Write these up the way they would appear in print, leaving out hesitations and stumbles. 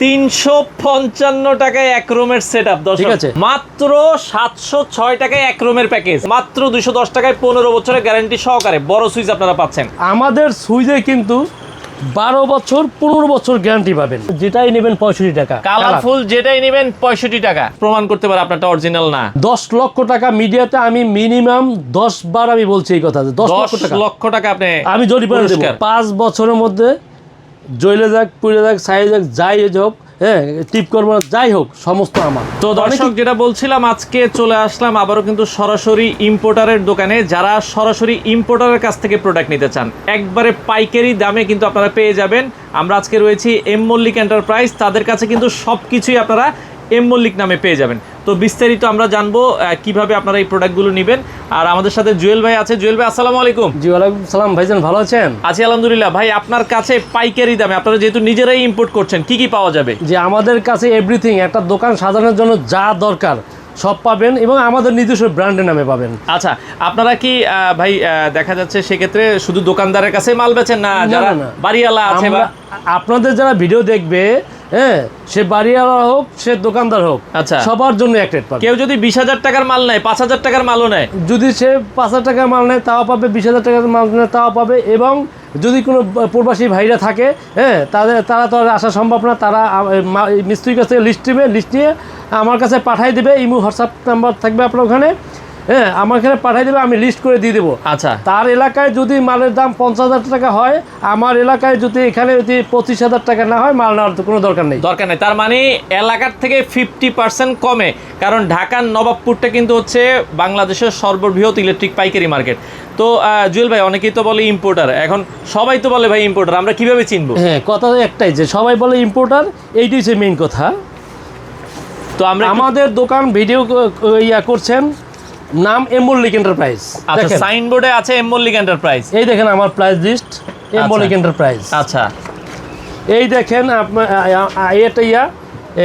355 টাকায় এক রুমের সেটআপ দর্শক, ঠিক আছে। মাত্র 706 টাকায় এক রুমের প্যাকেজ, মাত্র 210 টাকায় 15 বছরের গ্যারান্টি সহকারে বড় সুইচ আপনারা পাচ্ছেন। আমাদের সুইচে কিন্তু 12 বছর 15 বছর গ্যারান্টি পাবেন, যেটাই নেবেন 65 টাকা। কালারফুল যেটাই নেবেন 65 টাকা, প্রমাণ করতে পারে আপনারটা অরিজিনাল না। 10 লক্ষ টাকা মিডিয়াতে আমি মিনিমাম 10 বার আমি বলছি এই কথা, 10 লক্ষ টাকা আপনি আমি জরিমানা দেব। 5 বছরের মধ্যে জ্বলে যাক, পুড়ে যাক, ছাই যাক, যাই হোক, হ্যাঁ টিপ করবো যাই হোক, সমস্ত আমার। তো দর্শক যেটা বলছিলাম, আজকে চলে আসলাম আবারও কিন্তু সরাসরি ইম্পোর্টারের দোকানে। যারা সরাসরি ইম্পোর্টারের কাছ থেকে প্রোডাক্ট নিতে চান, একবারে পাইকারি দামে কিন্তু আপনারা পেয়ে যাবেন। আমরা আজকে রয়েছি এম মল্লিক এন্টারপ্রাইজ, তাদের কাছে কিন্তু সব কিছুই আপনারা এম মল্লিক নামে পেয়ে যাবেন। তো বিস্তারিত আমরা জানবো কিভাবে আপনারা এই প্রোডাক্টগুলো নেবেন। আর আমাদের সাথে জুয়েল ভাই আছে। জুয়েল ভাই আসসালামু আলাইকুম। জি ওয়ালাইকুম সালাম ভাইজান, ভালো আছেন? আছি আলহামদুলিল্লাহ। ভাই আপনার কাছে পাইকারি দামে, আপনারা যেহেতু নিজেরাই ইম্পোর্ট করছেন, কি কি পাওয়া যাবে? যে আমাদের কাছে এভরিথিং, একটা দোকান সাজানোর জন্য যা দরকার সব পাবেন, এবং আমাদের নিজস্ব ব্র্যান্ডের নামে পাবেন। আচ্ছা, আপনারা কি ভাই দেখা যাচ্ছে সেক্ষেত্রে শুধু দোকানদারের কাছে মাল বেচেন না, যারা বাড়িওয়ালা আছে বা আপনাদের যারা ভিডিও দেখবে, হ্যাঁ সে বাড়িওয়ালা হোক, সে দোকানদার হোক, আচ্ছা সবার জন্য এক রেট পাবে। কেউ যদি 20,000 টাকার মাল নেয়, 5,000 টাকার মালও নেয়, যদি সে 5,000 টাকার মাল নেয় তাও পাবে, 20,000 টাকার মাল নেয় তাও পাবে। এবং যদি কোনো প্রবাসী ভাইরা থাকে, হ্যাঁ তারা তো আর আসা সম্ভব না, তারা মিস্ত্রির কাছে লিস্ট নিয়ে আমার কাছে পাঠাই দেবে। ইমো হোয়াটসঅ্যাপ নাম্বার থাকবে আপনার ওখানে, হ্যাঁ আমার এখানে পাঠাই দেবে, আমি লিস্ট করে দিয়ে দেবো। আচ্ছা, তার এলাকায় যদি মালের দাম 50,000 টাকা হয়, আমার এলাকায় যদি এখানে যদি 25,000 টাকা না হয়, মাল নেওয়ার তো কোনো দরকার নেই। তার মানে এলাকার থেকে 50% কমে। কারণ ঢাকার নবাবপুরটা কিন্তু হচ্ছে বাংলাদেশের সর্ববৃহৎ ইলেকট্রিক পাইকারি মার্কেট। তো জুয়েল ভাই, অনেকেই তো বলে ইম্পোর্টার, এখন সবাই তো বলে ভাই ইম্পোর্টার, আমরা কিভাবে চিনবো? হ্যাঁ, কথা একটাই যে সবাই বলে ইম্পোর্টার, এইটাই হচ্ছে মেইন কথা। তো আমরা আমাদের দোকান ভিডিও করছেন, নাম এম মল্লিক এন্টারপ্রাইজ। আচ্ছা, সাইনবোর্ডে আছে এম মল্লিক এন্টারপ্রাইজ। এই দেখেন আমার price list, M Mallick enterprise. আচ্ছা, এই দেখেন আপনার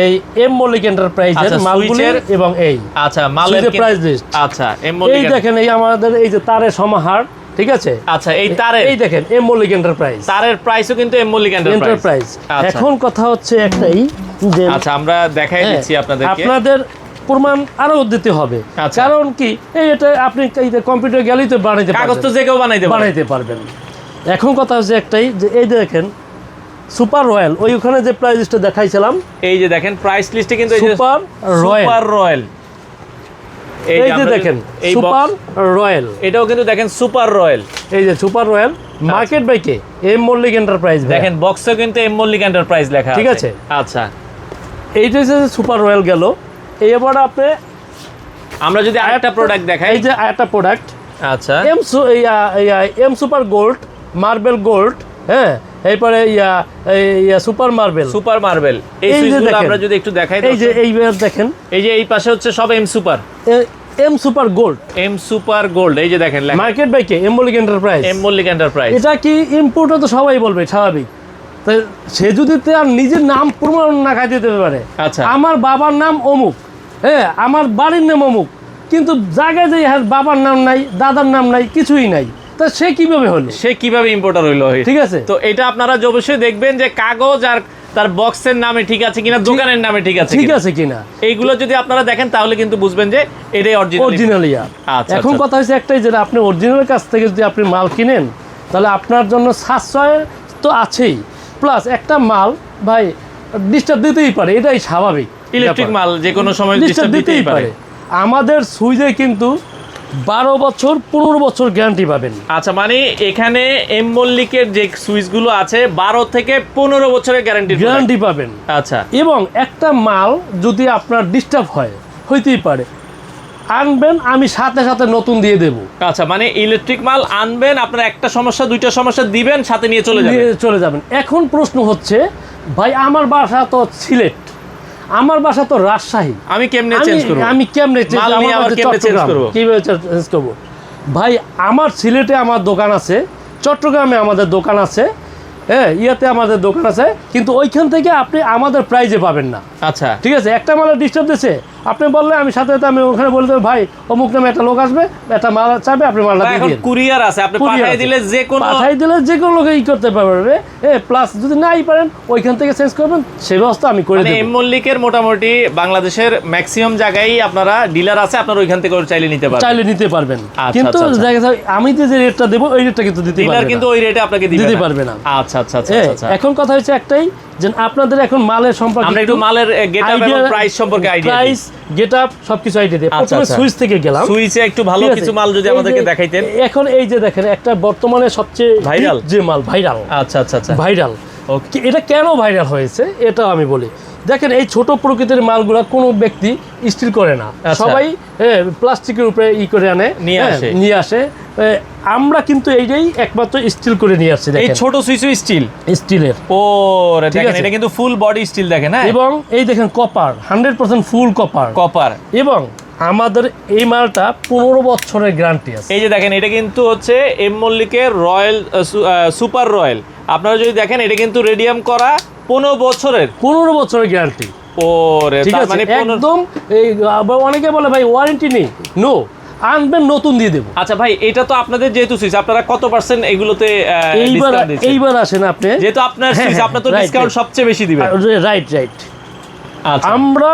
এই এম মল্লিক এন্টারপ্রাইজের মালগুলির এবং এই আচ্ছা মালের প্রাইস লিস্ট। আচ্ছা, এই দেখেন এই আমাদের এই যে তারের সমাহার, ঠিক আছে। আচ্ছা, এই তারের, এই দেখেন এম মল্লিক এন্টারপ্রাইজ, তারের প্রাইসও কিন্তু এম মল্লিক এন্টারপ্রাইজ। এখন কথা হচ্ছে একটাই যে আচ্ছা আমরা দেখাই দিচ্ছি আপনাদেরকে, আপনাদের প্রমাণ আরো দিতে হবে। কারণ কি, এটা আপনি কম্পিউটার গেলেই তো বানাইতে পারবেন, কাগজ তো যে কেউ বানাইতে পারবেন। এখন কথা হচ্ছে একটাই যে এই দেখেন সুপার রয়্যাল, ওইখানে যে প্রাইস লিস্টটা দেখাইছিলাম, এই যে দেখেন প্রাইস লিস্টে কিন্তু সুপার রয়্যাল, এই যে দেখেন সুপার রয়্যাল, এটাও কিন্তু দেখেন সুপার রয়্যাল। এই যে সুপার রয়্যাল মার্কেট বাইকে এম মল্লিক এন্টারপ্রাইজ, দেখেন বক্সে কিন্তু এম মল্লিক এন্টারপ্রাইজ লেখা আছে, ঠিক আছে। আচ্ছা, এইটা হচ্ছে সুপার রয়্যাল গেল। এবার আপনি আমরা যদি আরেকটা প্রোডাক্ট দেখাই, এই যে আরেকটা প্রোডাক্ট, আচ্ছা M super gold, marble gold, হ্যাঁ এরপরে সুপার মার্বেল। এই সুইচগুলো আমরা যদি একটু দেখাই, এই যে এইবার দেখেন, এই যে এই পাশে হচ্ছে সব এম সুপার গোল্ড, এই যে দেখেন মার্কেট বাইকে এম মল্লিক এন্টারপ্রাইজ। এটা কি ইম্পোর্টার তো সবাই বলবে, স্বাভাবিক। সে যদি তার নিজের নাম প্রমাণ না খাই দিতে পারে, আচ্ছা আমার বাবার নাম অমুক, হ্যাঁ আমার বাড়ির নাম অমুক, কিন্তু জায়গায় যে বাবার নাম নাই, দাদার নাম নাই, কিছুই নাই, তা সে কিভাবে হলো, সে কিভাবে ইম্পোর্টার হইলো? ঠিক আছে, তো এটা আপনারা অবশ্যই দেখবেন যে কাগজ আর তার বক্সের নামে ঠিক আছে কিনা, দোকানের নামে ঠিক আছে কিনা। এইগুলো যদি আপনারা দেখেন তাহলে কিন্তু বুঝবেন যে এটাই অরিজিনাল। আচ্ছা, এখন কথা হচ্ছে একটাই, যে আপনি অরিজিনালের কাছ থেকে যদি আপনি মাল কিনেন, তাহলে আপনার জন্য সাশ্রয় তো আছেই, প্লাস একটা মাল ভাই ডিস্টার্ব দিতেই পারে, এটাই স্বাভাবিক। ইলেকট্রিক মাল যে কোনো সময় ডিস্টার্ব দিতেই পারে। আমাদের সুইচে কিন্তু 12 বছর 15 বছর গ্যারান্টি পাবেন। আচ্ছা, মানে এখানে এম মল্লিকের যে সুইচগুলো আছে 12 থেকে 15 বছরের গ্যারান্টি পাবেন। আচ্ছা, এবং একটা মাল যদি আপনার ডিস্টার্ব হইতেই পারে, আনবেন, আমি সাথে সাথে নতুন দিয়ে দেব। আচ্ছা, মানে ইলেকট্রিক মাল আনবেন, আপনার একটা সমস্যা দুইটা সমস্যা দিবেন, সাথে নিয়ে চলে যাবেন। এখন প্রশ্ন হচ্ছে ভাই, আমার বাসা তো সিলেট, আমার বাসা তো রাজশাহী, আমি কেমনে চেঞ্জ করব? ভাই আমার সিলেটে আমার দোকান আছে, চট্টগ্রামে আমাদের দোকান আছে, হ্যাঁ ইয়াতে আমাদের দোকান আছে, কিন্তু ওইখান থেকে আপনি আমাদের প্রাইজে পাবেন না। আচ্ছা, ঠিক আছে, একটা মালের ডিস্টার্ব দিচ্ছে, আপনি বললে আমি সাথে সাথে আমি ওখানে বলে দেবো ভাই অমুক নামে একটা লোক আসবে, একটা মাল চাবে, আপনি মালটা দিয়ে এখন দিন। কুরিয়ার আছে, আপনি পাঠিয়ে দিলে যে কোনো লোকে করতে পারবে। প্লাস যদি নাই পারেন ওইখান থেকে চেঞ্জ করবেন, সেই ব্যবস্থা আমি করে দেব। এম মল্লিকের মোটামুটি বাংলাদেশের ম্যাক্সিমাম জায়গায় আপনারা ডিলার আছে, আপনারা ওইখান থেকে চাইলে নিতে পারবেন। কিন্তু আমি যে রেটটা দেবো ওই রেটটা কিন্তু দিতে পারবে না, কিন্তু ওই রেটে আপনাকে দিতে পারবে না। আচ্ছা আচ্ছা আচ্ছা। এখন কথা হচ্ছে একটাই, যে আপনাদের এখন মালের সম্পর্কে আমরা একটু মালের গেটআপ এবং প্রাইস সম্পর্কে আইডিয়া দিই। প্রাইস গেটআপ সবকিছু আইডিয়া দিই। প্রথমে সুইচ থেকে গেলাম, সুইচে একটু ভালো কিছু মাল যদি আমাদেরকে দেখাইতেন। এখন এই যে দেখেন একটা বর্তমানে সবচেয়ে ভাইরাল যে মাল, ভাইরাল। আচ্ছা আচ্ছা আচ্ছা, ভাইরাল। এটা কেন ভাইরাল হয়েছে এটা আমি বলি। দেখেন এই ছোট প্রকৃতির মালগুলা কোনো ব্যক্তি স্টিল করে না, সবাই প্লাস্টিকের উপরে করে আনে, নিয়ে আসে। আমরা কিন্তু এইটাই একমাত্র স্টিল করে নিয়ে আসছি। এই ছোট সুইচও স্টিলের। ও দেখেন এটা কিন্তু ফুল বডি স্টিল দেখেন। হ্যাঁ, এবং এই দেখেন কপার, 100% ফুল কপার। এবং আমাদের এই মালটা 15 বছরের গ্যারান্টি আছে। এই যে দেখেন এটা কিন্তু হচ্ছে এম মল্লিকের রয়্যাল সুপার রয়্যাল। আপনারা যদি দেখেন এটা কিন্তু রেডিয়াম করা 15 বছরের গ্যারান্টি। ওরে তার মানে একদম এই অনেকে বলে ভাই ওয়ারেন্টি নেই, নো, আনবেন নতুন দিয়ে দেব। আচ্ছা ভাই, এটা তো আপনাদের যেহেতু সুইচ, আপনারা কত পার্সেন্ট এগুলোতে ডিসকাউন্ট দিচ্ছেন? এইবার আসেন আপনি, যেহেতু আপনার সুইচ, আপনার তো ডিসকাউন্ট সবচেয়ে বেশি দিবেন। রাইট। আচ্ছা, আমরা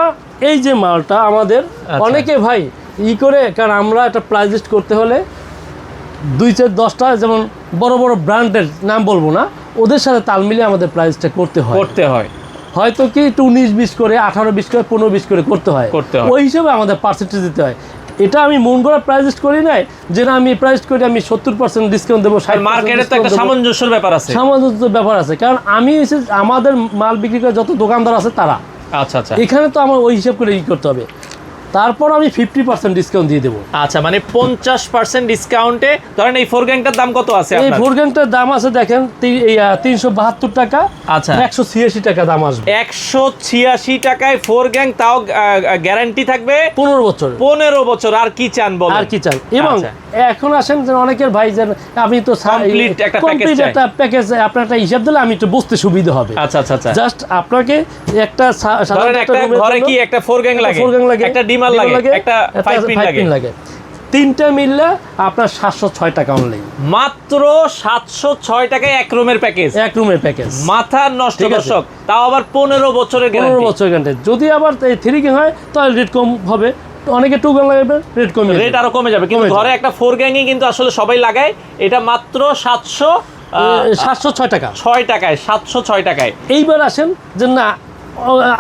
এই যে মালটা আমাদের অনেকে ভাই করে, কারণ আমরা একটা প্রাইস লিস্ট করতে হলে 2-10টা যেমন বড় বড় ব্র্যান্ডের নাম বলবো না, ওদের সাথে তাল মিলিয়ে আমাদের প্রাইসটা করতে হয়। হয়তো কি একটু 19-20 করে, 18-20 করে, 15-20 করে করতে হয়। ওই হিসেবে আমাদের পার্সেন্টেজ দিতে হয়। এটা আমি মন করা প্রাইস লিস্ট করি নাই যে না আমি প্রাইস করে আমি 70% ডিসকাউন্ট দেবো, 60%। মার্কেটে তো একটা সামঞ্জস্যের ব্যাপার আছে, কারণ আমি আমাদের মাল বিক্রি করে যত দোকানদার আছে তারা। আচ্ছা আচ্ছা, এখানে তো আমার ওই হিসাব করে করতে হবে। তারপর আমি 50% ডিসকাউন্ট দিয়ে দেবো। আচ্ছা, মানে 50% ডিসকাউন্টে ধরেন এই ফোর গ্যাংটার দাম কত আছে? এই ফোর গ্যাংটার দাম আছে দেখেন 372 টাকা। আচ্ছা, 186 টাকা দাম আসবে। 186 টাকায় ফোর গ্যাং, তাও গ্যারান্টি থাকবে 15 বছর। আর কি চান বলেন? আর কি চান? এবং এখন আসেন যে অনেকের ভাই যে আমি তো কমপ্লিট একটা প্যাকেজ, আপনার একটা হিসাব দিলে আমি একটু বুঝতে সুবিধা হবে। আচ্ছা আচ্ছা আচ্ছা, জাস্ট আপনাকে একটা ধরেন একটা ঘরে কি একটা ফোর গ্যাং লাগে, একটা ডিমার লাগে, একটা 5 পিন লাগে, তিনটা মিললে আপনার 706 টাকা অনলি। মাত্র 706 টাকায় এক রুমের প্যাকেজ। মাথা নষ্ট দর্শক, তাও আবার 15 বছরের গ্যারান্টি। যদি আবার 3 গ্যাং হয় তাহলে রেট কম হবে, অনেকে 2 গ্যাং লাগাবে, রেট আরো কমে যাবে। কিন্তু ঘরে একটা 4 গ্যাংই কিন্তু আসলে সবাই লাগায়। এটা মাত্র 706 টাকা, 706 টাকায়। এইবার আসেন যে না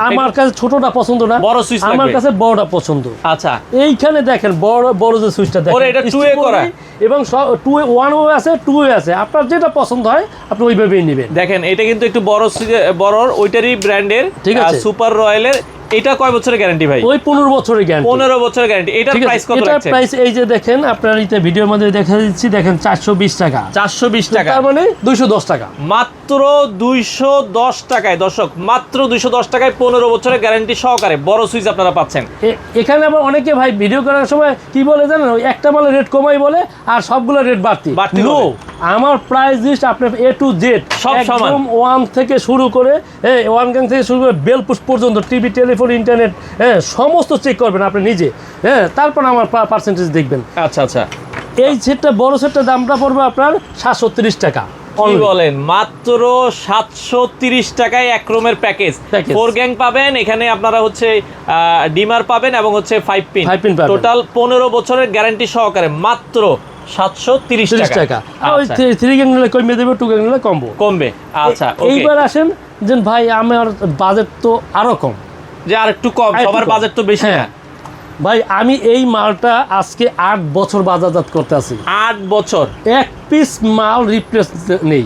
আমার কাছে ছোটটা পছন্দ না, বড় সুইচ লাগবে, আমার কাছে বড়টা পছন্দ। আচ্ছা, এইখানে দেখেন বড় যে সুইচটা দেখেন, এটা 2 এ করা, এবং 1 ওয়ে আছে, 2 ওয়ে আছে। আপনার যেটা পছন্দ হয় আপনি ওইভাবেই নেবেন। দেখেন এটা কিন্তু একটু বড় ওইটারই ব্র্যান্ডের, ঠিক আছে, সুপার রয়্যালের। এটা কয় বছরের গ্যারান্টি ভাই? ওই 15 বছরের গ্যারান্টি। 15 বছরের গ্যারান্টি। এটার প্রাইস কত রাখছেন? এটার প্রাইস এই যে দেখেন আপনার এই ভিডিওর মধ্যে দেখা দিচ্ছি, দেখেন 420 টাকা। 420 টাকা, তার মানে 210 টাকা। মাত্র 210 টাকায় দর্শক, মাত্র 210 টাকায় 15 বছরের গ্যারান্টি সহকারে বড় সুইচ আপনারা পাচ্ছেন। এখানে আবার অনেকে ভাই ভিডিও করার সময় কি বলে জানেন, ওই একটা মালের রেট কমাই বলে আর সবগুলো রেট বাড়তি। নো, আমার প্রাইস লিস্ট আপনার A to Z সব সমান। 1 থেকে শুরু করে 1 গ্যাং থেকে শুরু করে বেল পুশ পর্যন্ত, টিভি, টেলিফোন, ইন্টারনেট, সমস্ত চেক করবেন আপনি নিজে। তারপর আমার পার্সেন্টেজ দেখবেন। আচ্ছা আচ্ছা, এই সেটটা বড় সেটটার দামটা পড়বে আপনার 730 টাকা। কি বলেন? মাত্র 730 টাকায় এক রুমের প্যাকেজ। 4 গ্যাং পাবেন এখানে, আপনারা হচ্ছে ডিমার পাবেন এবং হচ্ছে 5 পিন, টোটাল 15 বছরের গ্যারান্টি সহকারে মাত্র 730 টাকা। ওই 3 গ্যাং নিলে কমবে দেবে, 2 গ্যাং নিলে কমবে। আচ্ছা, এইবার আসেন যে ভাই আমার বাজেট তো আরো কম, যে আর একটু কম, সবার বাজেট তো বেশি না ভাই। আমি এই মালটা আজকে 8 বছর বাজারজাত করতে আছি। 8 বছর এক পিস মাল রিপ্লেস নেই,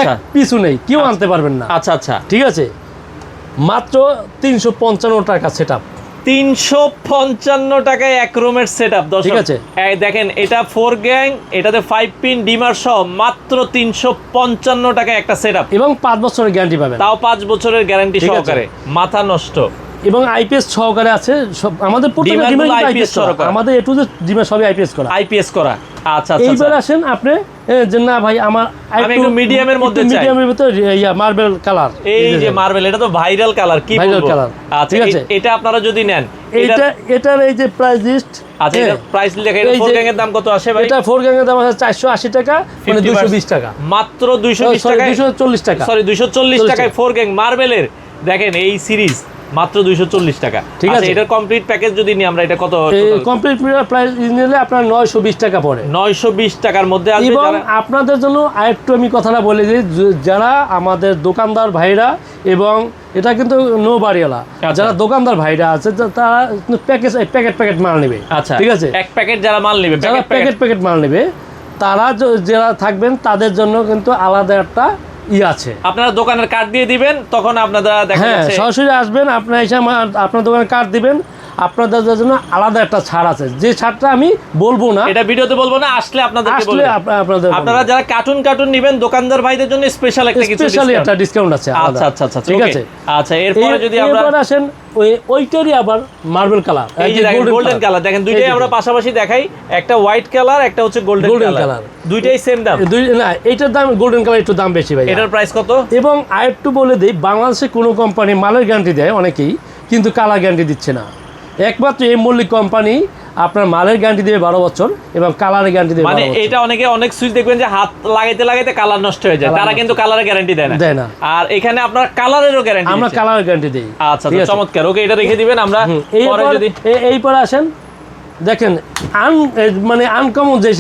এক পিসও নেই, কেউ আনতে পারবেন না। আচ্ছা আচ্ছা, ঠিক আছে, মাত্র 355 টাকা সেটআপ। 355 টাকায় এক রুমের সেটআপ দর্শক। ঠিক আছে, দেখেন এটা 4 গ্যাং, এটাতে 5 পিন ডিমার সহ মাত্র 355 টাকায় একটা সেটআপ, এবং 5 বছরের গ্যারান্টি পাবেন, তাও 5 বছরের গ্যারান্টি সহকারে। মাথা নষ্ট। এবং আইপিএস সহকারে আছে আমাদের প্রত্যেকটা ডিমার আইপিএস করা, আমাদের A to Z ডিমার সবই আইপিএস করা। আচ্ছা আচ্ছা এইবার আসেন আপনি যে না ভাই আমার আমি একটু মিডিয়ামের মধ্যে চাই, মিডিয়ামের ভিতরে মার্বেল কালার, এই যে মার্বেল, এটা তো ভাইরাল কালার, কি ভাইরাল বলবো। কালার, আচ্ছা ঠিক আছে। এটা আপনারা যদি নেন, এটার এই যে প্রাইস লিস্ট, আচ্ছা এটা প্রাইস লেখা, এটা 4 গ্যাংয়ের দাম কত আসে ভাই? এটা 4 গ্যাংয়ের দাম আছে 480 টাকা, মানে 220 টাকা, মাত্র 220 টাকা, 240 টাকা, সরি 240 টাকায় 4 গ্যাং মার্বেলের। দেখেন এই সিরিজ মাত্র 240 টাকা, ঠিক আছে। এটার কমপ্লিট প্যাকেজ যদি নিই আমরা, এটা কত? কমপ্লিট প্রাইস নিলে আপনার 920 টাকা পড়ে, 920 টাকার মধ্যে আসবে। এবং আপনাদের জন্য আরেকটু আমি কথাটা বলে দিই, যারা আমাদের দোকানদার ভাইরা, এবং এটা কিন্তু নো বাড়িওয়ালা, যারা দোকানদার ভাইরা আছে তারা প্যাকেট মাল নেবে, আচ্ছা ঠিক আছে। এক প্যাকেট যারা মাল নেবে, যারা প্যাকেট মাল নেবে, তারা যারা থাকবেন তাদের জন্য কিন্তু আলাদা একটা আছে। আপনারা দোকানের কার্ড দিয়ে দিবেন, তখন আপনারা দেখা যাচ্ছে সরাসরি আসবেন, আপনার এসে আপনার দোকানের কার্ড দিবেন, আপনাদের জন্য আলাদা একটা ছাড় আছে, যে ছাড়টা আমি বলবো না, এটা ভিডিওতে বলবো না, আসলে আপনাদেরকে বলবো। আপনাদের আপনারা যারা কার্টুন নেবেন দোকানদার ভাইদের জন্য স্পেশাল একটা কিছু ডিসকাউন্ট আছে। আচ্ছা আচ্ছা আচ্ছা, ঠিক আছে। আচ্ছা এরপরে যদি আমরা আসেন ওইটারই আবার মার্বেল কালার, এই যে গোল্ডেন কালার, দেখেন দুইটাই আমরা পাশাপাশি দেখাই, একটা হোয়াইট কালার, একটা হচ্ছে গোল্ডেন কালার, দুইটাই সেম দাম। না, এইটার দাম গোল্ডেন কালার একটু দাম বেশি ভাই। এটার প্রাইস কত? এবং আরেকটু বলে দিই, বাংলাদেশে কোনো কোম্পানি মালের গ্যারান্টি দেয় অনেকেই, কিন্তু কালার গ্যারান্টি দিচ্ছে না। একমাত্র এই মল্লিক কোম্পানি আপনার মালের গ্যারান্টি দেবে 12 বছর এবং কালারের গ্যারান্টি দেবে 12 বছর। এটা অনেক সুইচ দেখবেন যে হাত লাগাইতে কালার নষ্ট হয়ে যায়, তারা কিন্তু কালারের গ্যারান্টি দেয় না। আর এখানে আপনার কালারেরও গ্যারান্টি, আমরা কালারের গ্যারান্টি দেই। আচ্ছা চমৎকার, ওকে এটা রেখে দিবেন। আমরা পরে যদি এই পরে আসেন, দেখেন মানে আনকমন যে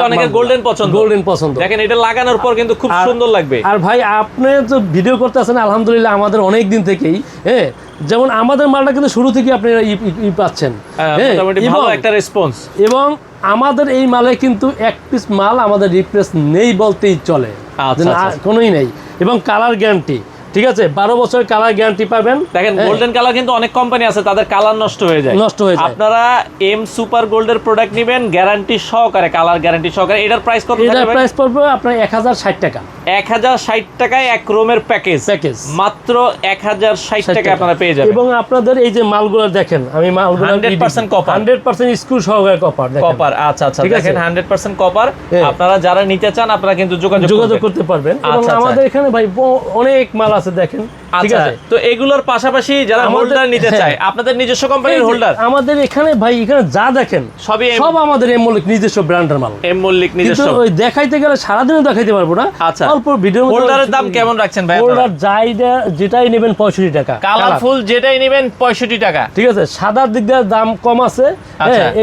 অনেকের গোল্ডেন পছন্দ, দেখেন এটা লাগানোর পর কিন্তু খুব সুন্দর লাগবে। আর ভাই আপনি তো ভিডিও করতে আছেন আলহামদুলিল্লাহ আমাদের অনেক দিন থেকেই, যেমন আমাদের মালটা কিন্তু শুরু থেকে আপনি পাচ্ছেন, ভালো একটা রেসপন্স, এবং আমাদের এই মালে কিন্তু এক পিস মাল আমাদের রিপ্লেস নেই বলতেই চলে, কোনোই নেই, এবং কালার গ্যারান্টি, ঠিক আছে। 12 বছরের কালার গ্যারান্টি পাবেন। দেখেন গোল্ডেন কালার কিন্তু অনেক কোম্পানি আছে তাদের কালার নষ্ট হয়ে যায়। আপনারা এম সুপার গোল্ডের প্রোডাক্ট নেবেন গ্যারান্টি সহকারে, কালার গ্যারান্টি সহকারে। এটার প্রাইস কত? এটার প্রাইস পড়বে আপনার 1060 টাকা। 1060 টাকায় এক রুমের প্যাকেজ মাত্র 1060 টাকা আপনারা পেয়ে যাবেন। এবং আপনাদের এই যে মালগুলো দেখেন, আমি মালগুলো 100% কপার, 100% স্ক্রু সহকারে কপার। আচ্ছা দেখেন 100% কপার। আপনারা যারা নিতে চান আপনারা কিন্তু যোগাযোগ করতে পারবেন। এবং আমাদের এখানে ভাই অনেক মাল আছে দেখেন, ঠিক আছে। তো এগুলোর পাশাপাশি যারা হোল্ডার নিতে চায়, আপনাদের নিজস্ব কোম্পানির হোল্ডার আমাদের এখানে ভাই, এখানে যা দেখেন সব আমাদের এম মল্লিক নিজস্ব ব্র্যান্ডের মাল। এম মল্লিক নিজস্ব, ওই দেখাইতে গেলে সারাদিনও দেখাইতে পারবো না। অল্প ভিডিও। হোল্ডারের দাম কেমন রাখছেন ভাই? হোল্ডার যেটাই নেবেন 65 টাকা, কালারফুল যেটাই নেবেন 65 টাকা, ঠিক আছে। সাদার দিক দিয়ে দাম কম আছে,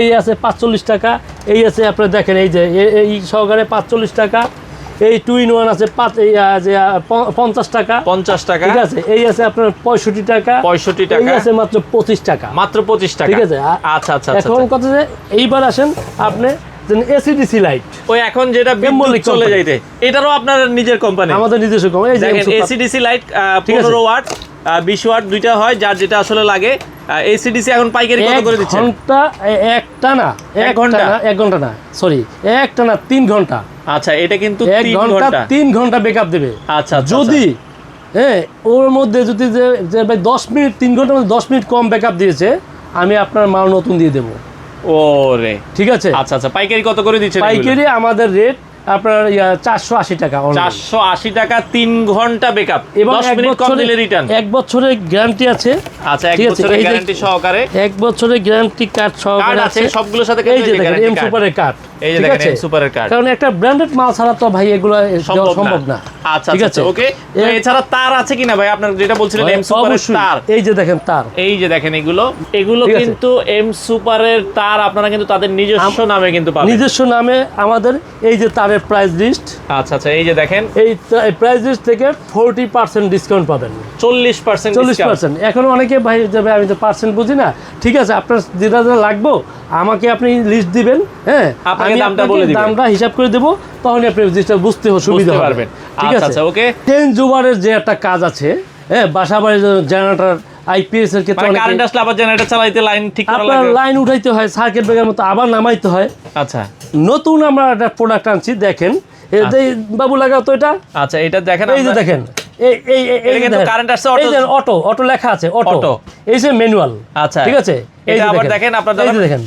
এই আছে 45 টাকা, এই আছে আপনার দেখেন এই যে এই সহকারে 45 টাকা, এই 2-in-1 আছে 50 টাকা, ঠিক আছে। এই আছে আপনার 65 টাকা, এই আছে মাত্র 25 টাকা, ঠিক আছে। আচ্ছা এখন কথা যে এইবার আসেন আপনি এসিডিসি লাইট, ওই এখন যেটা বিদ্যুৎ চলে যাইতে, এটারও আপনার নিজের কোম্পানি? আমাদের নিজস্ব কোম্পানি। দেখেন এসিডিসি লাইট 15 ওয়াট 20 ওয়াট দুইটা হয়, যার যেটা আসলে লাগে। এসিডিসি এখন পাইকারি কত করে দিচ্ছেন? এক ঘন্টা না সরি 3 ঘন্টা। আচ্ছা এটা কিন্তু 3 ঘন্টা ব্যাকআপ দেবে। আচ্ছা যদি ওর মধ্যে যদি যে ভাই 10 মিনিট 3 ঘন্টার মধ্যে 10 মিনিট কম ব্যাকআপ দিয়েছে, আমি আপনার মাল নতুন দিয়ে দেবো। ওরে ঠিক আছে। আচ্ছা পাইকারি কত করে দিচ্ছেন? পাইকারি আমাদের রেট আপনার 480 টাকা, 480 টাকা 3 ঘন্টা ব্যাকআপ, এবং 10 মিনিট কম দিলে রিটার্ন। 1 বছরের গ্যারান্টি আছে। আচ্ছা 1 বছরের গ্যারান্টি সহকারে, 1 বছরের গ্যারান্টি কার্ড সহকারে আছে সবগুলোর সাথে। এই যে দেখেন এম সুপারের কার্ড, এই যে দেখেন এম সুপারের কার্ড, কারণ একটা ব্র্যান্ডেড মাল ছাড়া তো ভাই এগুলো সম্ভব না। আচ্ছা ঠিক আছে ওকে। এছাড়া তার আছে কিনা ভাই? আপনার যেটা বলছিলেন এম সুপারের তার, এই যে দেখেন তার, এই যে দেখেন এগুলো কিন্তু এম সুপারের তার আপনারা কিন্তু তাদের নিজস্ব নামে কিন্তু পাবেন, নিজস্ব নামে আমাদের। এই যে তারের প্রাইস লিস্ট, আচ্ছা এই যে দেখেন এই প্রাইস লিস্ট থেকে 40% ডিসকাউন্ট পাবেন, 40%। এখন অনেকে ভাই যাবে আমি তো পার্সেন্ট বুঝি না, ঠিক আছে আপনার যেটা লাগবে আমাকে আপনি লিস্ট দিবেন, আমি দামটা হিসাব করে দেবো, তখন আপনি জিনিসটা বুঝতে সুবিধা পারবেন, ঠিক আছে ওকে। চেঞ্জ ওভারের যে একটা কাজ আছে, বাসা বাড়ির জেনারেটর আইপিএস এর ক্ষেত্রে কারেন্ট আসলে আবার জেনারেটর চালাইতে লাইন ঠিক করা লাগে, লাইন উঠাইতে হয়, সার্কিট ব্রেকারের মতো আবার নামাইতে হয়। আচ্ছা নতুন আমরা একটা প্রোডাক্ট আনছি, দেখেন বাবু লাগাও তো এটা। আচ্ছা এটা দেখেন, এই যে দেখেন এই কিন্তু কারেন্ট আসছে, অটো লেখা আছে, অটো এই যে ম্যানুয়াল। আচ্ছা ঠিক আছে, এটা আবার দেখেন আপনারা, এই যে দেখেন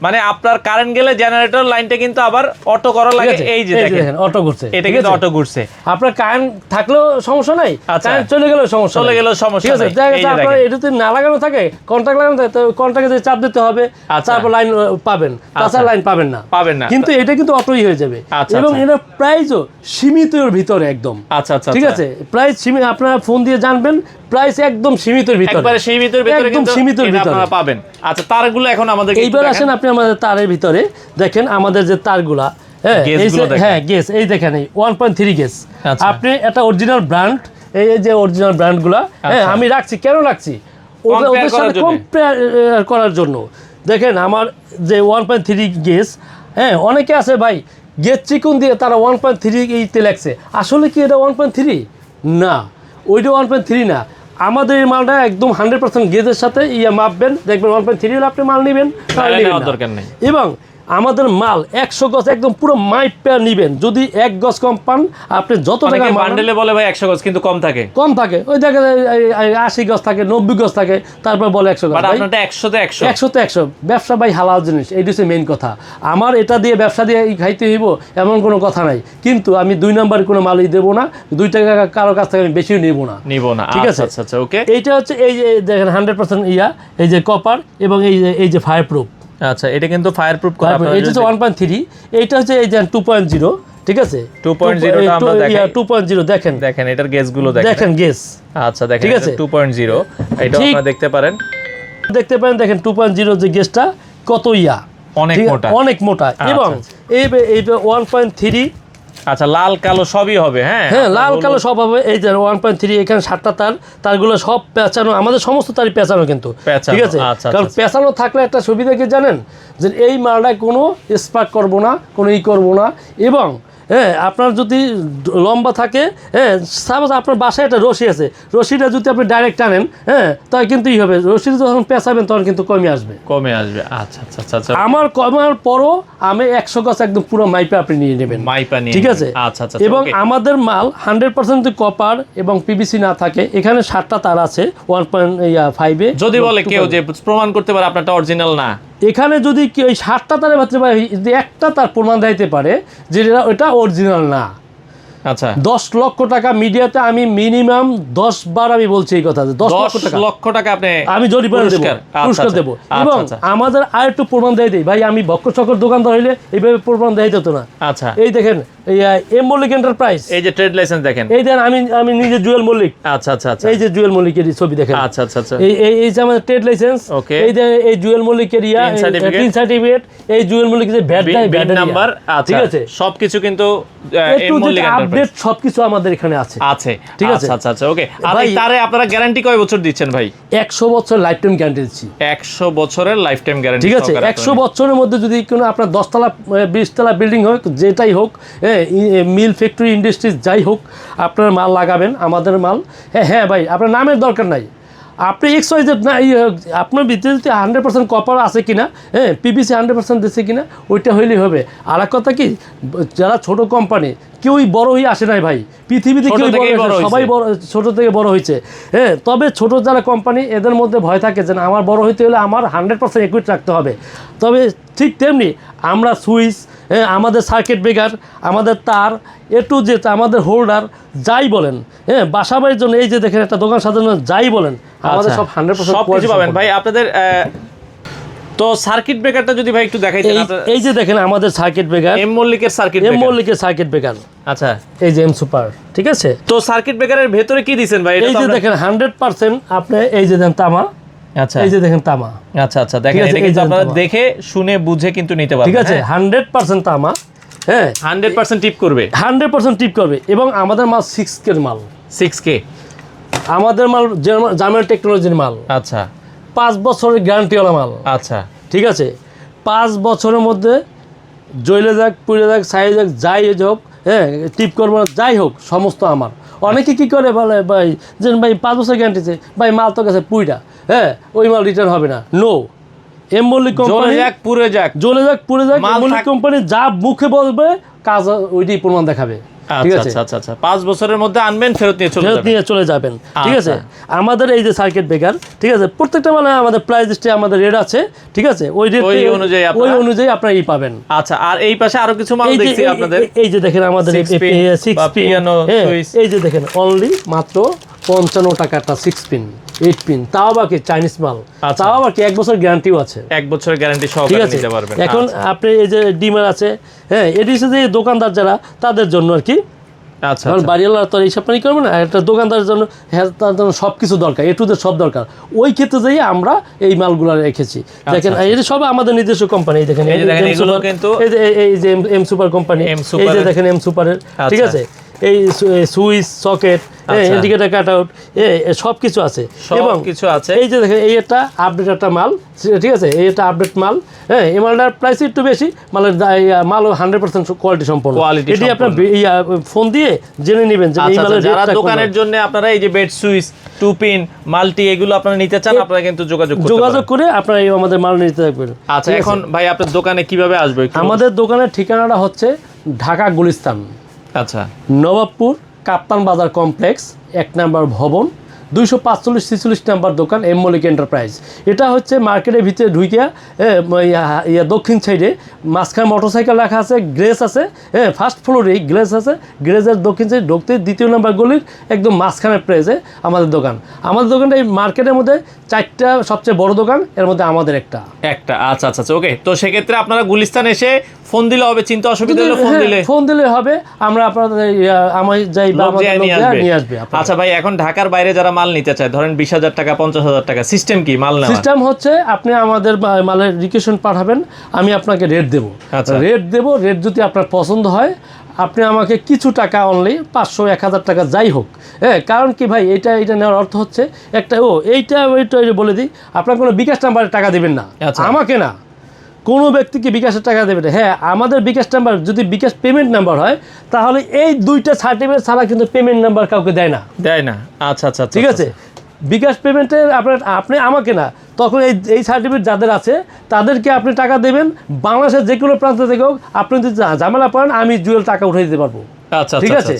মানে আপনার কারেন্ট গেলে জেনারেটর লাইনটা কিন্তু আবার অটো করা লাগে। এই যে দেখেন অটো ঘুরছে, এটা কিন্তু অটো ঘুরছে। আপনার কারেন্ট থাকলেও সমস্যা নাই, কারেন্ট চলে গেলেও সমস্যা, সমস্যা নেই। দেখা যাচ্ছে আপনার এটাতে না লাগানো থাকে, কন্ট্যাক্ট লাগানো থাকে, তো কন্ট্যাক্টে চাপ দিতে হবে, তারপর লাইন পাবেন, তাছাড়া লাইন পাবেন না। কিন্তু এটা কিন্তু অটোই হয়ে যাবে। এবং এটা প্রাইসও সীমিতের ভিতরে একদম। আচ্ছা আচ্ছা, ঠিক আছে, প্রাইস সীমিত, আপনারা ফোন দিয়ে জানবেন, প্রাইস একদম সীমিতের ভিতরে, একবারে সীমিতের ভিতরে, একদম সীমিতের ভিতরে আপনারা পাবেন। আচ্ছা, তারগুলো এখন আমাদের এইবার আসেন আপনি আমাদের তারের ভিতরে দেখেন, আমাদের যে তারগুলা, হ্যাঁ গেস, এই দেখেন এই 1.3 গেস। আপনি একটা অরিজিনাল ব্র্যান্ড, এই যে অরিজিনাল ব্র্যান্ডগুলা, হ্যাঁ আমি রাখছি, কেন রাখছি, ওদের সাথে কম্পেয়ার করার জন্য। দেখেন আমার যে 1.3 গেস, হ্যাঁ অনেকে আছে ভাই গেজ চিকুন দিয়ে তারা 1.3 এইতে লাগছে, আসলে কি এটা 1.3 না, ওইটা 1.3 না। আমাদের এই মালটা একদম 100% গেজের সাথে মাপবেন, দেখবেন 1.3 হলে আপনি মাল নেবেন, দরকার নেই। এবং আমাদের মাল 100 গজ একদম পুরো মাইপা নিবেন, যদি 1 গজ কম পান আপনি যত টাকা বান্ডেলে বলে ভাই 100 গজ, কিন্তু কম থাকে, ওই দেখে 80 গজ থাকে, 90 গজ থাকে, তারপর বলে 100 গজ। আপনারটা 100 তে 100 ব্যবসা ভাই হালাল জিনিস, এইটা হচ্ছে মেইন কথা। আমার এটা দিয়ে ব্যবসা দিয়ে খাইতে হইব এমন কোনো কথা নাই, কিন্তু আমি 2 নাম্বার কোনো মালই দেবো না, 2 টাকা কারো কাছ থেকে আমি বেশিও নিব না। ঠিক আছে, আচ্ছা ওকে। এইটা হচ্ছে এই যে দেখেন 100% এই যে কপার, এবং এই যে ফায়ার প্রুফ। আচ্ছা, এটা কিন্তু ফায়ার প্রুফ করা। এটা হচ্ছে 1.3, এইটা হচ্ছে এই যে 2.0। ঠিক আছে, 2.0 টা আমরা দেখাই। 2.0 দেখেন এটার গেজগুলো দেখেন গেজ। আচ্ছা দেখেন, ঠিক আছে 2.0, এটা আপনারা দেখতে পারেন, দেখেন 2.0 যে গেজটা কত অনেক মোটা, এবং এই 1.3। আচ্ছা, লাল কালো সবই হবে। হ্যাঁ, লাল কালো সব হবে। এই যে 1.3, এখানে 7টা তারগুলো সব পেঁচানো, আমাদের সমস্ত তারই পেঁচানো কিন্তু। ঠিক আছে, কারণ পেঁচানো থাকলে একটা সুবিধা কি জানেন, যে এই মালটায় কোনো স্পার্ক করবো না, কোনো করবো না। এবং হ্যাঁ আপনার যদি লম্বা থাকে, হ্যাঁ সাপোজ আপনার বাসায় একটা রশি আছে, রশিটা যদি আপনি ডাইরেক্ট টানেন, হ্যাঁ তাই কিন্তু হবে, রশিটা যখন পেঁচাবেন তখন কিন্তু কমে আসবে। আচ্ছা আচ্ছা আচ্ছা, আমার কমার পরও আমি 100 গজ একদম পুরো মাইপে আপনি নিয়ে নেবেন, ঠিক আছে। আচ্ছা আচ্ছা, এবং আমাদের মাল 100% কপার এবং পিভিসি না থাকে, এখানে 7টা তার আছে 1.5 এ। যদি বলে কেউ যে প্রমাণ করতে পারে আপনারটা অরিজিনাল না, এখানে যদি কি ওই 7টা তারের ভিতরে যদি একটা তার প্রমাণ দিতে পারে যে এটা অরিজিনাল না, আচ্ছা 10 লক্ষ টাকা মিডিয়াতে আমি মিনিমাম 10 বার আমি বলছি এই কথা, 10 লক্ষ টাকা আমি জরিমানা দেব, পুরস্কার দেব। এবং আমাদের আর একটু প্রমাণ দিয়ে দেই ভাই, আমি বক্কর চক্কর দোকানদার হইলে এইভাবে প্রমাণ দেয় যেত না। আচ্ছা, এই দেখেন এম মল্লিক এন্টারপ্রাইজ, এই যে ট্রেড লাইসেন্স দেখেন, এই দেন আমি নিজে জুয়েল মল্লিক। আচ্ছা আচ্ছা আচ্ছা, এই যে জুয়েল মল্লিকের ছবি দেখেন। আচ্ছা আচ্ছা আচ্ছা, এই যে আমাদের ট্রেড লাইসেন্স, এই যে এই জুয়েল মল্লিকের তিন সার্টিফিকেট, এই জুয়েল মল্লিকের যে ব্যাট নাম্বার, ঠিক আছে, সবকিছু কিন্তু এম মল্লিক আপডেট সবকিছু আমাদের এখানে আছে। ঠিক আছে, আচ্ছা আচ্ছা ওকে। আর এই তারে আপনারা গ্যারান্টি কয় বছর দিচ্ছেন ভাই? 100 বছর লাইফ টাইম গ্যারান্টি দিচ্ছি। 100 বছরের লাইফ টাইম গ্যারান্টি, ঠিক আছে। 100 বছরের মধ্যে যদি কোনো আপনার 10 তলা 20 তলা বিল্ডিং হোক, যেটাই হোক, মিল ফ্যাক্টরি ইন্ডাস্ট্রিজ যাই হোক, আপনার মাল লাগাবেন আমাদের মাল। হ্যাঁ ভাই, আপনার নামের দরকার নাই, আপনি XYZ না, আপনার ভিতরে 100% কপার আছে কিনা, হ্যাঁ পিভিসি 100% দিচ্ছে কিনা, ওইটা হইলেই হবে। আর এক কথা কি, যারা ছোট কোম্পানি কেউই বড় হয়ে আসে নাই ভাই, পৃথিবীতে কেউ সবাই বড়, ছোট থেকে বড় হয়েছে। হ্যাঁ, তবে ছোট যারা কোম্পানি এদের মধ্যে ভয় থাকে যে আমার বড় হইতে হলে আমার 100% একুইট রাখতে হবে। তবে ঠিক তেমনি আমরা সুইচ, আমাদের সার্কিট ব্রেকার, আমাদের তার, টু জেড, আমাদের হোল্ডার, যাই বলেন, হ্যাঁ বাসা বাড়ির জন্য এই যে দেখেন একটা দোকান সাজানো, যাই বলেন, আমাদের সব 100% সব কিছু পাবেন ভাই আপনাদের। তো সার্কিট ব্রেকারটা যদি ভাই একটু দেখাইতেন। এই যে দেখেন আমাদের সার্কিট ব্রেকার, এম মল্লিকের সার্কিট ব্রেকার। আচ্ছা, এই যে এম সুপার, ঠিক আছে। তো সার্কিট ব্রেকারের ভেতরে কি দিবেন ভাই? এই যে দেখেন 100% আপনি এই যে দেন তামা। আচ্ছা, এই যে দেখেন তামা। আচ্ছা আচ্ছা, দেখেন এটা কিন্তু আপনারা দেখে শুনে বুঝে কিন্তু নিতে পারবেন, ঠিক আছে। 100% তামা, হ্যাঁ 100% টিপ করবে, 100% টিপ করবে। এবং আমাদের মাল 6K মাল, 6K আমাদের মাল, জার্মান টেকনোলজির মাল। আচ্ছা, 5 বছরের গ্যারান্টিওয়ালা মাল। আচ্ছা, ঠিক আছে। 5 বছরের মধ্যে জ্বলে যাক, পুড়ে যাক, ছাই যাক, যাই হোক, হ্যাঁ টিপ করবো না, যাই হোক, সমস্ত আমার। অনেকে কি করে বলে ভাই যে ভাই 5 বছর গ্যারান্টিছে, ভাই মাল তো গেছে পুইটা, হ্যাঁ ওই মাল রিটার্ন হবে না। নো, এম মল্লিক কোম্পানি, জ্বলে যাক পুড়ে যাক, এম মল্লিক কোম্পানি যা মুখে বলবে কাজ ওইটাই প্রমাণ দেখাবে। ঠিক আছে, আচ্ছা আচ্ছা 5 বছরের মধ্যে আনবেন, ফেরত নিয়ে চলে যাবেন। ঠিক আছে। আমাদের এই যে সার্কিট ব্রেকার, ঠিক আছে, প্রত্যেকটা মানে আমাদের প্রাইস লিস্টে আমাদের রেট আছে, ঠিক আছে, ওই অনুযায়ী আপনারা এই পাবেন। আচ্ছা, আর এই পাশে আরো কিছু মাল দেখছি আপনাদের, এই যে দেখেন আমাদের 6 পিন, এই যে দেখেন অনলি মাত্র 55 টাকাটা 6 পিন 8 পিন, তাও বাকি চাইনিজ মাল, তাও বাকি 1 বছর গ্যারান্টিও আছে, 1 বছরের গ্যারান্টি সহকারে নিতে পারবেন। এখন আপনি এই যে ডিমার আছে, হ্যাঁ, এটি হচ্ছে যে দোকানদার যারা তাদের জন্য আর কি। আচ্ছা, কারণ বাড়িওয়ালা তো এইসব পানি করবে না, একটা দোকানদারের জন্য, হ্যাঁ, তার জন্য সব কিছু দরকার, এ টু জেড সব দরকার, ওই ক্ষেত্রে যেয়ে আমরা এই মালগুলো রেখেছি। দেখেন এটা সব আমাদের নিজস্ব কোম্পানি, দেখেন এই যে এম সুপার কোম্পানি, এই যে দেখেন এম সুপারের, ঠিক আছে, এই switch socket, indicator cut out, সব কিছু আছে, এবং কিছু আছে। এই যে দেখেন এই একটা আপডেট একটা মাল, ঠিক আছে, এই একটা আপডেট মাল, হ্যাঁ, এই মালটার প্রাইস একটু বেশি, মালের মাল 100% কোয়ালিটি সম্পন্ন, এটি আপনার ফোন দিয়ে জেনে নেবেন যে এই মালের যারা দোকানের জন্য আপনারা এই যে বেড সুইচ 2 পিন মাল্টি এগুলো আপনারা নিতে চান, আপনারা কিন্তু যোগাযোগ করে আপনারা আমাদের মাল নিতে পারবেন। আচ্ছা, এখন ভাই আপনার দোকানে কিভাবে আসবে? আমাদের দোকানের ঠিকানাটা হচ্ছে ঢাকা গুলিস্তান, আচ্ছা, নবাবপুর কাপ্তান বাজার কমপ্লেক্স 1 নম্বর ভবন, 245-46 নম্বর দোকান, এম মল্লিক এন্টারপ্রাইজ। এটা হচ্ছে মার্কেটের ভিতরে ঢুকিয়া দক্ষিণ সাইডে মাঝখানে মোটরসাইকেল রাখা আছে, গ্রেস আছে, হ্যাঁ, ফার্স্ট ফ্লোরেই গ্রেস আছে, গ্রেসের দক্ষিণ সাইড ঢুকতে 2 নম্বর গলির একদম মাঝখানের প্রাইজে আমাদের দোকান। আমাদের দোকানটা এই মার্কেটের মধ্যে 4টা সবচেয়ে বড় দোকান, এর মধ্যে আমাদের একটা। আচ্ছা আচ্ছা ওকে। তো সেক্ষেত্রে আপনারা গুলিস্তান এসে ফোন দিলে হবে, চিন্তা অসুবিধা হলে ফোন দিলে হবে, আমরা আপনাদের নিয়ে আসবে। আচ্ছা ভাই, এখন ঢাকার বাইরে যারা মাল নিতে চায়, ধরেন 20,000 টাকা 50,000 টাকা, সিস্টেম কি মাল নেওয়া? সিস্টেম হচ্ছে আপনি আমাদের মালের রিকোয়েশন পাঠাবেন, আমি আপনাকে রেট দেবো, রেট যদি আপনার পছন্দ হয় আপনি আমাকে কিছু টাকা অনলি 500-1000 টাকা যাই হোক, হ্যাঁ, কারণ কি ভাই, এটা নেওয়ার অর্থ হচ্ছে একটা এইটা বলে দিই, আপনার কোনো বিকাশ নাম্বারে টাকা দেবেন না, আমাকে না, কোনো ব্যক্তিকে বিকাশের টাকা দেবে না। হ্যাঁ, আমাদের বিকাশ নাম্বার যদি বিকাশ পেমেন্ট নাম্বার হয়, তাহলে এই 2টা সার্টিফিকেট ছাড়া কিন্তু পেমেন্ট নাম্বার কাউকে দেয় না। আচ্ছা আচ্ছা, ঠিক আছে, বিকাশ পেমেন্টের আপনি আমাকে না, তখন এই সার্টিফিকেট যাদের আছে তাদেরকে আপনি টাকা দেবেন, বাংলাদেশের যে কোনো প্রান্ত থেকে হোক, আপনি যদি ঝামেলা পড়েন আমি জুয়েল টাকা উঠে দিতে পারবো, ঠিক আছে,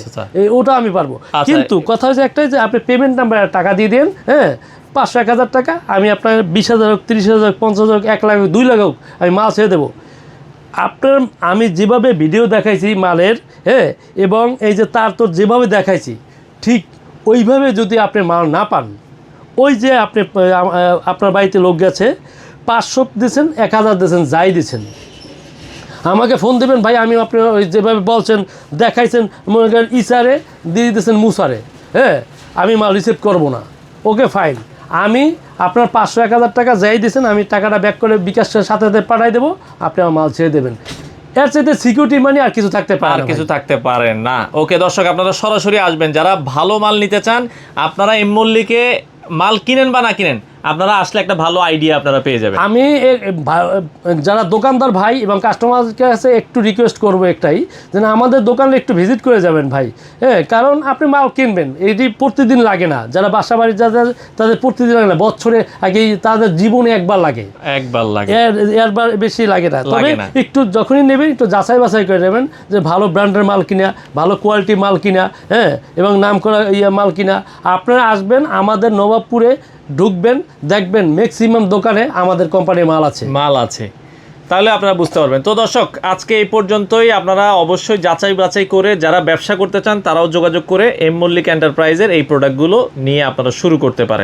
ওটা আমি পারবো। কিন্তু কথা হচ্ছে একটাই যে আপনি পেমেন্ট নাম্বারে টাকা দিয়ে দেন, হ্যাঁ, 500-1000 টাকা, আমি আপনার 20,000 হোক, 30,000 হোক, 50,000 হোক, 1 লাখ হোক, 2 লাখ হোক, আমি মাল ছেড়ে দেবো। আপনার আমি যেভাবে ভিডিও দেখাইছি মালের, হ্যাঁ, এবং এই যে তার তো যেভাবে দেখাইছি ঠিক ওইভাবে যদি আপনি মাল না পান, ওই যে আপনি আপনার বাড়িতে লোক গেছে 500 দিয়েছেন, 1000 দিয়েছেন, যাই দিয়েছেন, আমাকে ফোন দেবেন, ভাই আমি আপনি যেভাবে বলছেন দেখাইছেন, মনে করেন ইসারে দিয়ে দিয়েছেন মুসারে, হ্যাঁ, আমি মাল রিসিভ করবো না, ওকে ফাইন, আমি আপনার 500-1000 টাকা যাই দিয়েছেন, আমি টাকাটা ব্যাক করে বিকাশের সাথে পাঠাই দেবো, আপনি আমার মাল ছেড়ে দেবেন। এর চাইতে সিকিউরিটি মানি আর কিছু থাকতে পারে না। ওকে দর্শক, আপনারা সরাসরি আসবেন, যারা ভালো মাল নিতে চান, আপনারা এম মল্লিকে মাল কিনেন বা না কিনেন, আপনারা আসলে একটা ভালো আইডিয়া আপনারা পেয়ে যাবেন। আমি যারা দোকানদার ভাই এবং কাস্টমারের কাছে একটু রিকোয়েস্ট করবো একটাই, যে আমাদের দোকানে একটু ভিজিট করে যাবেন ভাই, হ্যাঁ, কারণ আপনি মাল কিনবেন, এটি প্রতিদিন লাগে না, যারা বাসা বাড়ি যাদের তাদের প্রতিদিন লাগে না, বছরে আগে তাদের জীবনে একবার লাগে, এরবার বেশি লাগে না, তবে একটু যখনই নেবেন একটু যাচাই বাছাই করে নেবেন যে ভালো ব্র্যান্ডের মাল কিনা, ভালো কোয়ালিটি মাল কিনা, হ্যাঁ, এবং নাম করা মাল কিনা। আপনারা আসবেন আমাদের নবাবপুরে, ঢুকবেন, দেখবেন ম্যাক্সিমাম দোকানে আমাদের কোম্পানির মাল আছে, তাহলে আপনারা বুঝতে পারবেন। তো দর্শক, আজকে এই পর্যন্তই। আপনারা অবশ্যই যাচাই বাছাই করে যারা ব্যবসা করতে চান তারাও যোগাযোগ করে এম মল্লিক এন্টারপ্রাইজের এই প্রোডাক্টগুলো নিয়ে আপনারা শুরু করতে পারেন।